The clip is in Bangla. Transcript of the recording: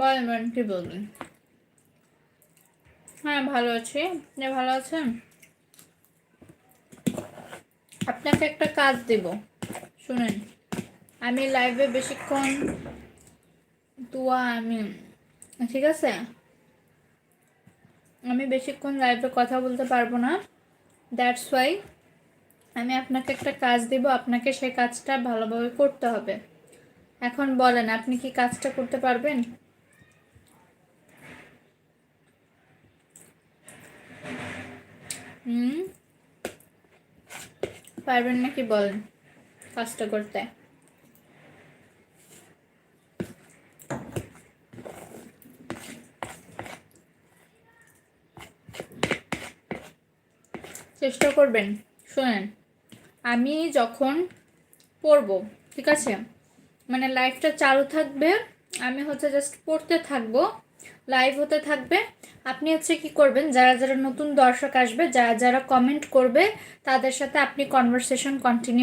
বলেন কি বলবেন? হ্যাঁ ভালো আছি। আপনি ভালো আছেন? আপনাকে একটা কাজ দেব, শুনেন। আমি লাইভে বেশিক্ষণ আমি ঠিক আছে, আমি বেশিক্ষণ লাইভে কথা বলতে পারবো না। দ্যাটস ওয়াই আমি আপনাকে একটা কাজ দেব, আপনাকে সেই কাজটা ভালোভাবে করতে হবে। এখন বলেন, আপনি কি কাজটা করতে পারবেন? হুম, পারবেন নাকি বলেন কাজটা করতে? চেষ্টা করবেন। শোনেন, আমি যখন পড়বো, ঠিক আছে, মানে লাইভটা চালু থাকবে, আমি জাস্ট পড়তে থাকবো, লাইভ হতে থাকবে। আপনি কি করবেন, যারা যারা নতুন দর্শক আসবে, যারা যারা কমেন্ট করবে, তাদের সাথে আপনি কনভারসেশন কন্টিনিউ